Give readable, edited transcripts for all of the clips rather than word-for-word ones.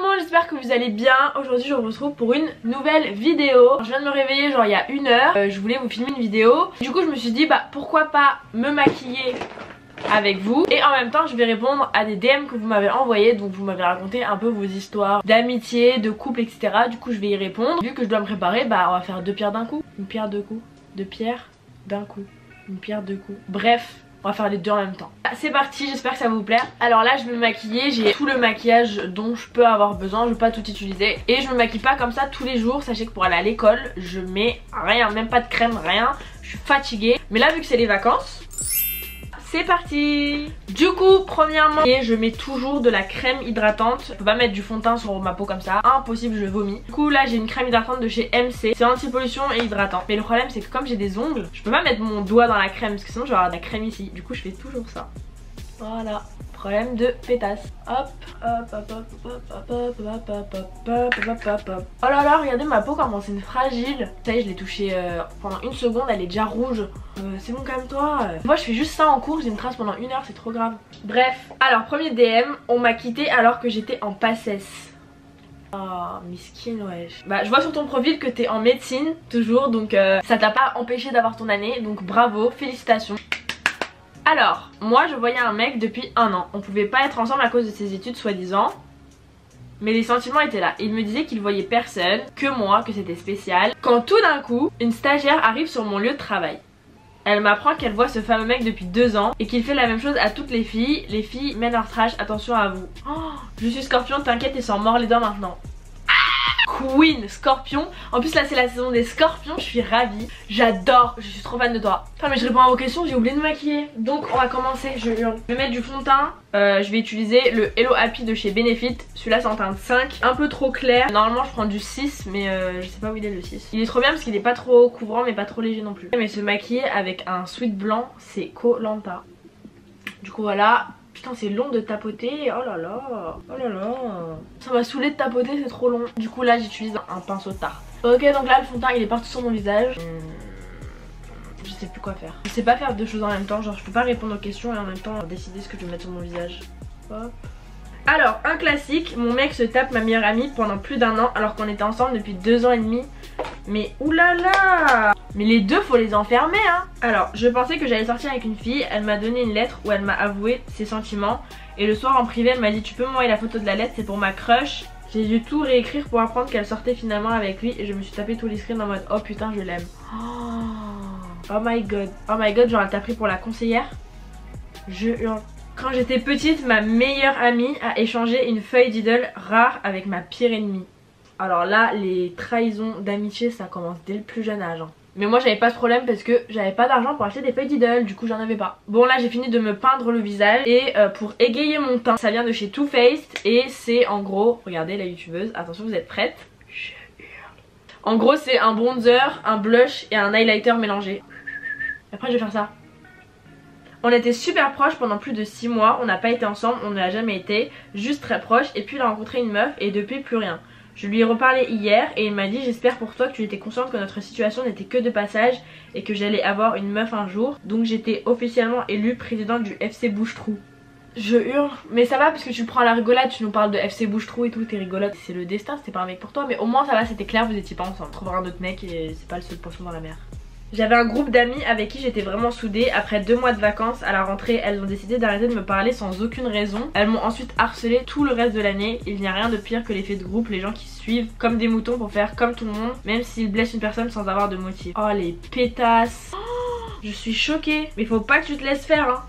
le monde, j'espère que vous allez bien. Aujourd'hui je vous retrouve pour une nouvelle vidéo. Je viens de me réveiller genre il y a 1 heure. Je voulais vous filmer une vidéo. Du coup je me suis dit bah pourquoi pas me maquiller avec vous. Et en même temps je vais répondre à des DM que vous m'avez envoyés. Donc vous m'avez raconté un peu vos histoires d'amitié, de couple, etc. Du coup je vais y répondre. Vu que je dois me préparer, bah on va faire 2 pierres d'un coup. Une pierre deux coups. 2 pierres d'un coup. Une pierre deux coups. Bref, on va faire les 2 en même temps. C'est parti, j'espère que ça va vous plaire. Alors là je vais me maquiller, j'ai tout le maquillage dont je peux avoir besoin, je vais pas tout utiliser. Et je me maquille pas comme ça tous les jours. Sachez que pour aller à l'école je mets rien, même pas de crème, rien. Je suis fatiguée. Mais là vu que c'est les vacances, c'est parti. Du coup premièrement je mets toujours de la crème hydratante. Je peux pas mettre du fond de teint sur ma peau comme ça, impossible, je vomis. Du coup là j'ai une crème hydratante de chez MC. C'est anti-pollution et hydratant. Mais le problème c'est que comme j'ai des ongles, je peux pas mettre mon doigt dans la crème parce que sinon je vais avoir de la crème ici. Du coup je fais toujours ça. Voilà, problème de pétasse. Hop, hop, hop, hop, hop, hop, hop, hop, hop, hop, hop, hop, hop. Oh là là, regardez ma peau comment c'est fragile. Ça y est, je l'ai touchée pendant 1 seconde, elle est déjà rouge. C'est bon, calme-toi. Moi je fais juste ça en cours, j'ai une trace pendant 1 heure, c'est trop grave. Bref, alors premier DM, on m'a quitté alors que j'étais en PACES. Oh, miskin, wesh. Bah, je vois sur ton profil que t'es en médecine, toujours, donc ça t'a pas empêché d'avoir ton année, donc bravo, félicitations. Alors, moi je voyais un mec depuis 1 an. On pouvait pas être ensemble à cause de ses études soi-disant. Mais les sentiments étaient là. Il me disait qu'il voyait personne, que moi, que c'était spécial. Quand tout d'un coup, une stagiaire arrive sur mon lieu de travail. Elle m'apprend qu'elle voit ce fameux mec depuis 2 ans et qu'il fait la même chose à toutes les filles. Les filles mènent leur trash, attention à vous. Oh, je suis Scorpion, t'inquiète, ils s'en mord les dents maintenant. Queen, Scorpion. En plus là c'est la saison des Scorpions, je suis ravie. J'adore, je suis trop fan de toi. Enfin mais je réponds à vos questions, j'ai oublié de me maquiller. Donc on va commencer, je vais mettre du fond de teint. Je vais utiliser le Hello Happy de chez Benefit. Celui-là c'est en teinte 5, un peu trop clair. Normalement je prends du 6 mais je sais pas où il est le 6. Il est trop bien parce qu'il est pas trop couvrant mais pas trop léger non plus. Mais se maquiller avec un sweat blanc c'est Koh-Lanta. Du coup voilà. Putain c'est long de tapoter, oh là là, oh là là. Ça m'a saoulé de tapoter, c'est trop long. Du coup là j'utilise un pinceau tarte. Ok donc là le fond de teint il est parti sur mon visage. Je sais plus quoi faire. Je sais pas faire 2 choses en même temps, genre je peux pas répondre aux questions et en même temps décider ce que je vais mettre sur mon visage. Hop. Alors un classique, mon mec se tape ma meilleure amie pendant plus d'1 an alors qu'on était ensemble depuis 2 ans et demi. Mais oulala. Mais les deux faut les enfermer hein. Alors je pensais que j'allais sortir avec une fille. Elle m'a donné une lettre où elle m'a avoué ses sentiments. Et le soir en privé elle m'a dit tu peux m'envoyer la photo de la lettre, c'est pour ma crush. J'ai dû tout réécrire pour apprendre qu'elle sortait finalement avec lui. Et je me suis tapé tous les screens en mode oh putain je l'aime. Oh my god, genre elle t'a pris pour la conseillère. Je hurle. Quand j'étais petite, ma meilleure amie a échangé une feuille d'idole rare avec ma pire ennemie. Alors là, les trahisons d'amitié, ça commence dès le plus jeune âge. Hein. Mais moi, j'avais pas ce problème parce que j'avais pas d'argent pour acheter des feuilles d'idole, du coup, j'en avais pas. Bon, là, j'ai fini de me peindre le visage et pour égayer mon teint, ça vient de chez Too Faced et c'est en gros, regardez la youtubeuse, attention, vous êtes prêtes? Je hurle. En gros, c'est un bronzer, un blush et un highlighter mélangé. Après, je vais faire ça. On était super proches pendant plus de 6 mois, on n'a pas été ensemble, on ne l'a jamais été, juste très proches. Et puis il a rencontré une meuf et depuis plus rien. Je lui ai reparlé hier et il m'a dit j'espère pour toi que tu étais consciente que notre situation n'était que de passage et que j'allais avoir une meuf un jour. Donc j'étais officiellement élue présidente du FC Bouche-Trou. Je hurle, mais ça va parce que tu le prends à la rigolade, tu nous parles de FC Bouche-Trou et tout, t'es rigolade. C'est le destin, c'était pas un mec pour toi, mais au moins ça va, c'était clair, vous étiez pas ensemble. Trouver un autre mec et c'est pas le seul poisson dans la mer. J'avais un groupe d'amis avec qui j'étais vraiment soudée. Après 2 mois de vacances à la rentrée, elles ont décidé d'arrêter de me parler sans aucune raison. Elles m'ont ensuite harcelée tout le reste de l'année. Il n'y a rien de pire que l'effet de groupe, les gens qui suivent comme des moutons pour faire comme tout le monde, même s'ils blessent une personne sans avoir de motif. Oh les pétasses. Oh, je suis choquée. Mais faut pas que tu te laisses faire hein.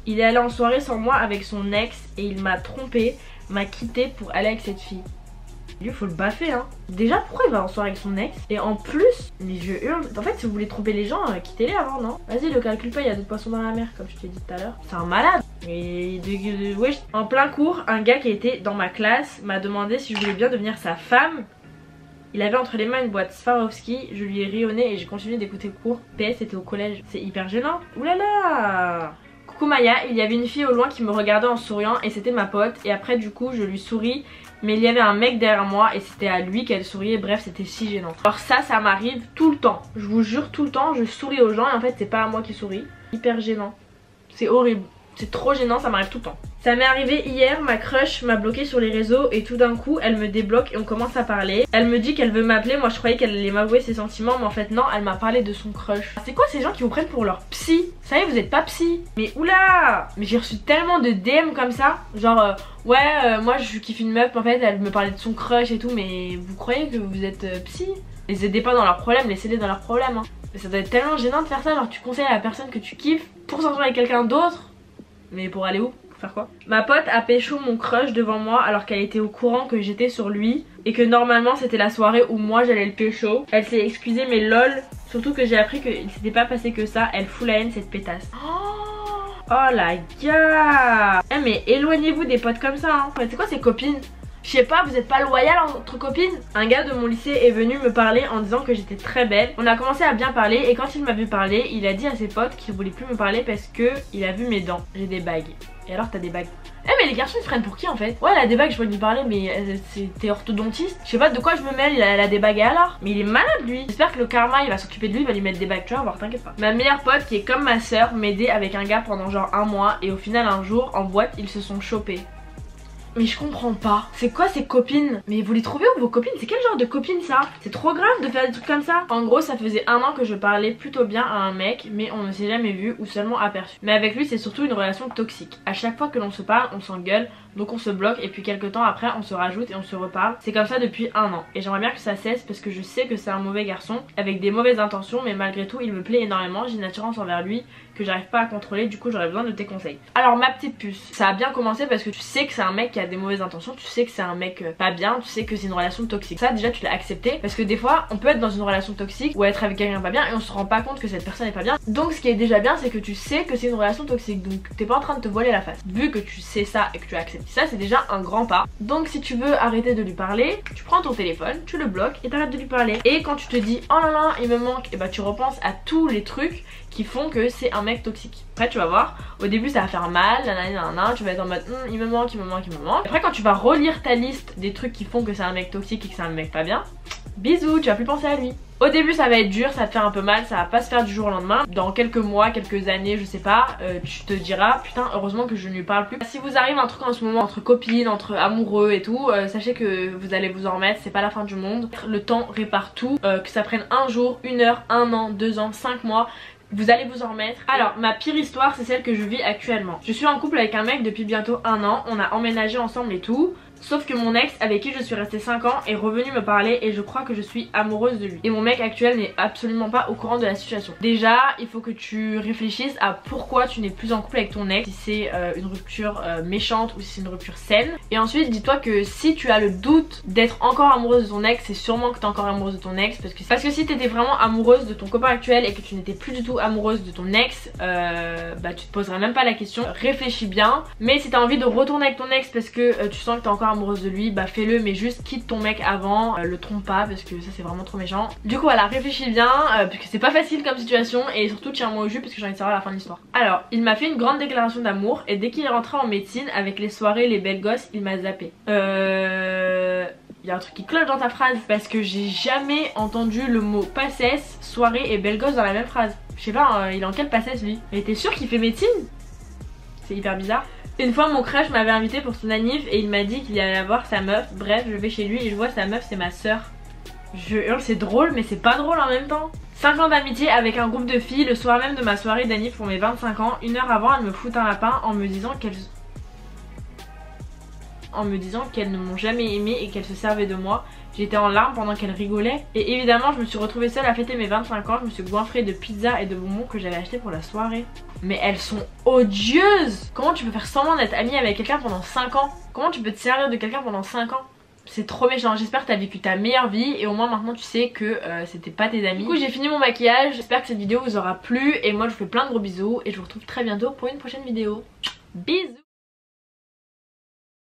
Il est allé en soirée sans moi avec son ex et il m'a trompée, m'a quitté pour aller avec cette fille. Lui faut le baffer hein. Déjà pourquoi il va en soirée avec son ex? Et en plus, mais je hurle. En fait si vous voulez tromper les gens, quittez-les avant non? Vas-y le calcule pas, il y a d'autres poissons dans la mer comme je t'ai dit tout à l'heure. C'est un malade. Et wesh. En plein cours, un gars qui était dans ma classe m'a demandé si je voulais bien devenir sa femme. Il avait entre les mains une boîte Swarovski, je lui ai ri au nez et j'ai continué d'écouter le cours. PS c'était au collège, c'est hyper gênant. Oulala. Coucou Maya, il y avait une fille au loin qui me regardait en souriant et c'était ma pote. Et après du coup je lui souris. Mais il y avait un mec derrière moi et c'était à lui qu'elle souriait, bref c'était si gênant. Alors ça m'arrive tout le temps, je vous jure tout le temps, je souris aux gens et en fait c'est pas à moi qui souris. Hyper gênant, c'est horrible, c'est trop gênant, ça m'arrive tout le temps. Ça m'est arrivé hier, ma crush m'a bloqué sur les réseaux et tout d'un coup elle me débloque et on commence à parler. Elle me dit qu'elle veut m'appeler, moi je croyais qu'elle allait m'avouer ses sentiments mais en fait non, elle m'a parlé de son crush. C'est quoi ces gens qui vous prennent pour leur psy? Ça y est, vous êtes pas psy. Mais oula! Mais j'ai reçu tellement de DM comme ça, genre ouais moi je kiffe une meuf, en fait elle me parlait de son crush et tout, mais vous croyez que vous êtes psy? Les aidez pas dans leurs problèmes, laissez-les dans leurs problèmes hein. Mais ça doit être tellement gênant de faire ça, alors tu conseilles à la personne que tu kiffes pour sortir avec quelqu'un d'autre. Mais pour aller où? Faire quoi? Ma pote a pécho mon crush devant moi alors qu'elle était au courant que j'étais sur lui et que normalement c'était la soirée où moi j'allais le pécho. Elle s'est excusée mais lol, surtout que j'ai appris qu'il s'était pas passé que ça. Elle fout la haine cette pétasse. Oh la gars. Eh mais éloignez-vous des potes comme ça hein. C'est quoi ces copines? Je sais pas, vous êtes pas loyal entre copines? Un gars de mon lycée est venu me parler en disant que j'étais très belle. On a commencé à bien parler et quand il m'a vu parler, il a dit à ses potes qu'il voulait plus me parler parce que il a vu mes dents. J'ai des bagues. Et alors t'as des bagues? Eh mais les garçons ils se prennent pour qui en fait? Ouais elle a des bagues, je peux lui parler mais t'es orthodontiste? Je sais pas de quoi je me mêle, elle a des bagues et alors? Mais il est malade lui. J'espère que le karma il va s'occuper de lui, il va lui mettre des bagues, tu vas voir, t'inquiète pas. Ma meilleure pote qui est comme ma soeur m'aidait avec un gars pendant genre un mois et au final un jour en boîte ils se sont chopés. Mais je comprends pas. C'est quoi ces copines? Mais vous les trouvez où vos copines? C'est quel genre de copine ça? C'est trop grave de faire des trucs comme ça. En gros ça faisait un an que je parlais plutôt bien à un mec mais on ne s'est jamais vu ou seulement aperçu. Mais avec lui c'est surtout une relation toxique. À chaque fois que l'on se parle on s'engueule, donc on se bloque et puis quelques temps après on se rajoute et on se reparle. C'est comme ça depuis un an et j'aimerais bien que ça cesse parce que je sais que c'est un mauvais garçon avec des mauvaises intentions mais malgré tout il me plaît énormément. J'ai une attirance envers lui que j'arrive pas à contrôler, du coup j'aurais besoin de tes conseils. Alors ma petite puce, ça a bien commencé parce que tu sais que c'est un mec qui a des mauvaises intentions, tu sais que c'est un mec pas bien, tu sais que c'est une relation toxique. Ça déjà tu l'as accepté parce que des fois on peut être dans une relation toxique ou être avec quelqu'un pas bien et on se rend pas compte que cette personne est pas bien. Donc ce qui est déjà bien c'est que tu sais que c'est une relation toxique, donc t'es pas en train de te voiler la face. Vu que tu sais ça et que tu as accepté ça, c'est déjà un grand pas. Donc si tu veux arrêter de lui parler, tu prends ton téléphone, tu le bloques et t'arrêtes de lui parler. Et quand tu te dis oh là là il me manque, et bah tu repenses à tous les trucs qui font que c'est un mec toxique. Après tu vas voir, au début ça va faire mal, nanana, tu vas être en mode il me manque, il me manque, il me manque. Après quand tu vas relire ta liste des trucs qui font que c'est un mec toxique et que c'est un mec pas bien, bisous, tu vas plus penser à lui. Au début ça va être dur, ça va te faire un peu mal, ça va pas se faire du jour au lendemain. Dans quelques mois, quelques années, je sais pas, tu te diras putain heureusement que je ne lui parle plus. Si vous arrive un truc en ce moment entre copines, entre amoureux et tout, sachez que vous allez vous en remettre, c'est pas la fin du monde. Le temps répare tout, que ça prenne un jour, une heure, un an, 2 ans, 5 mois. Vous allez vous en remettre. Alors ma pire histoire c'est celle que je vis actuellement. Je suis en couple avec un mec depuis bientôt un an. On a emménagé ensemble et tout. Sauf que mon ex avec qui je suis restée 5 ans est revenu me parler et je crois que je suis amoureuse de lui. Et mon mec actuel n'est absolument pas au courant de la situation. Déjà il faut que tu réfléchisses à pourquoi tu n'es plus en couple avec ton ex. Si c'est une rupture méchante ou si c'est une rupture saine. Et ensuite dis-toi que si tu as le doute d'être encore amoureuse de ton ex, c'est sûrement que tu es encore amoureuse de ton ex. Parce que si tu étais vraiment amoureuse de ton copain actuel et que tu n'étais plus du tout amoureuse de ton ex, bah tu te poserais même pas la question. Réfléchis bien. Mais si tu as envie de retourner avec ton ex parce que tu sens que tu es encore amoureuse de lui, bah fais-le mais juste quitte ton mec avant, le trompe pas parce que ça c'est vraiment trop méchant. Du coup voilà, réfléchis bien parce que c'est pas facile comme situation et surtout tiens-moi au jus parce que j'ai envie de savoir la fin de l'histoire. Alors il m'a fait une grande déclaration d'amour et dès qu'il est rentré en médecine avec les soirées, les belles gosses, il m'a zappé. Il y a un truc qui cloche dans ta phrase parce que j'ai jamais entendu le mot passesse, soirée et belle gosse dans la même phrase. Je sais pas, il est en quelle passesse lui? Mais t'es sûr qu'il fait médecine? C'est hyper bizarre. Une fois mon crush m'avait invité pour son anniv et il m'a dit qu'il allait voir sa meuf. Bref je vais chez lui et je vois sa meuf, c'est ma soeur. Je hurle, c'est drôle mais c'est pas drôle en même temps. 5 ans d'amitié avec un groupe de filles. Le soir même de ma soirée d'anniv pour mes 25 ans, 1 heure avant elle me fout un lapin en me disant qu'elles ne m'ont jamais aimée et qu'elles se servaient de moi. J'étais en larmes pendant qu'elle rigolait. Et évidemment je me suis retrouvée seule à fêter mes 25 ans. Je me suis goinfrée de pizza et de bonbons que j'avais acheté pour la soirée. Mais elles sont odieuses. Comment tu peux faire semblant d'être amie avec quelqu'un pendant 5 ans? Comment tu peux te servir de quelqu'un pendant 5 ans? C'est trop méchant. J'espère que t'as vécu ta meilleure vie et au moins maintenant tu sais que c'était pas tes amis. Du coup j'ai fini mon maquillage. J'espère que cette vidéo vous aura plu et moi je vous fais plein de gros bisous et je vous retrouve très bientôt pour une prochaine vidéo. Bisous.